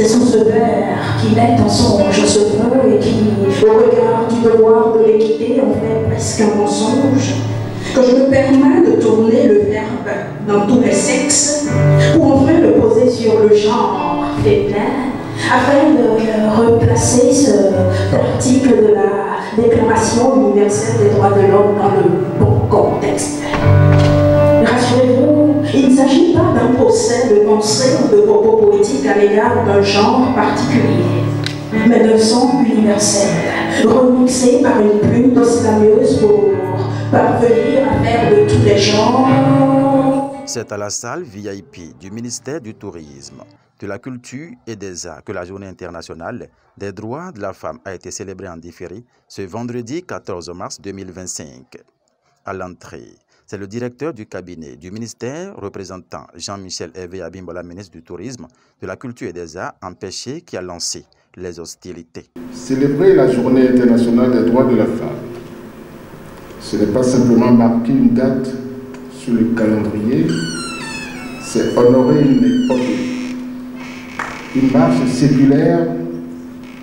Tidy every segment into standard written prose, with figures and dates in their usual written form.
C'est sous ce verre qui met en songe ce feu et qui, au regard du devoir de l'équité, en fait presque un mensonge, que je me permets de tourner le verbe dans tous les sexes pour enfin le poser sur le genre féminin afin de replacer cet article de la Déclaration universelle des droits de l'homme dans le bon contexte. Rassurez-vous, il ne s'agit pas d'un procès de pensée ou de propos poétiques à l'égard d'un genre particulier, mais d'un son universel, remixé par une plume d'oslamieuse pour parvenir à faire de tous les genres. C'est à la salle VIP du ministère du Tourisme, de la Culture et des Arts que la Journée internationale des droits de la femme a été célébrée en différé ce vendredi 14 mars 2025. À l'entrée, c'est le directeur du cabinet du ministère, représentant Jean-Michel Hervé Abimbola, ministre du Tourisme, de la Culture et des Arts, empêché, qui a lancé les hostilités. Célébrer la Journée internationale des droits de la femme, ce n'est pas simplement marquer une date sur le calendrier, c'est honorer une époque, une marche séculaire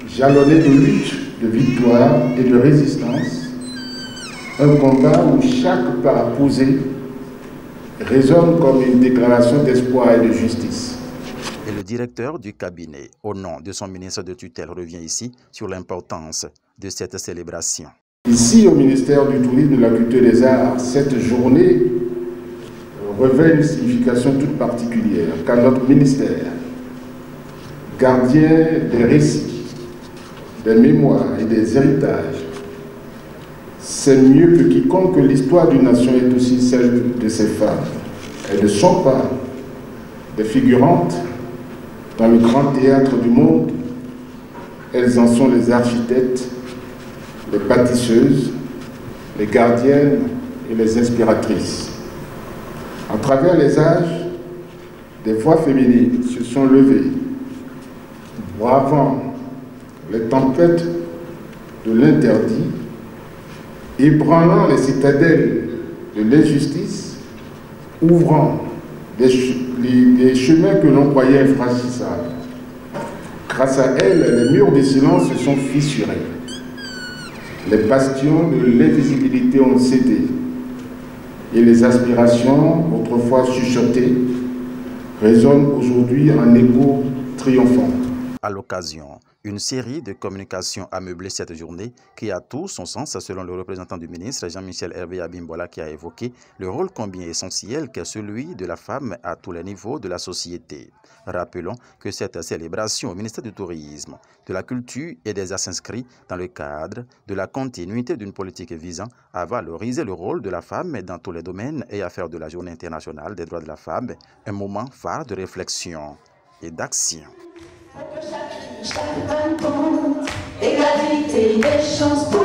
jalonnée de lutte, de victoire et de résistance, un combat où chaque pas posé résonne comme une déclaration d'espoir et de justice. Et le directeur du cabinet, au nom de son ministre de tutelle, revient ici sur l'importance de cette célébration. Ici, au ministère du Tourisme, de la Culture et des Arts, cette journée revêt une signification toute particulière, car notre ministère, gardien des récits, des mémoires et des héritages, sait mieux que quiconque que l'histoire d'une nation est aussi celle de ses femmes. Elles ne sont pas des figurantes dans le grand théâtre du monde, elles en sont les architectes, les bâtisseuses, les gardiennes et les inspiratrices. À travers les âges, des voix féminines se sont levées, bravant les tempêtes de l'interdit, ébranlant les citadelles de l'injustice, ouvrant des chemins que l'on croyait infranchissables. Grâce à elles, les murs de silence se sont fissurés. Les bastions de l'invisibilité ont cédé et les aspirations, autrefois chuchotées, résonnent aujourd'hui en écho triomphant. À l'occasion, une série de communications a meublé cette journée qui a tout son sens selon le représentant du ministre Jean-Michel Hervé Abimbola, qui a évoqué le rôle combien essentiel qu'est celui de la femme à tous les niveaux de la société. Rappelons que cette célébration au ministère du Tourisme, de la Culture et des Arts s'inscrit dans le cadre de la continuité d'une politique visant à valoriser le rôle de la femme dans tous les domaines et à faire de la Journée internationale des droits de la femme un moment phare de réflexion et d'action. Égalité des chances pour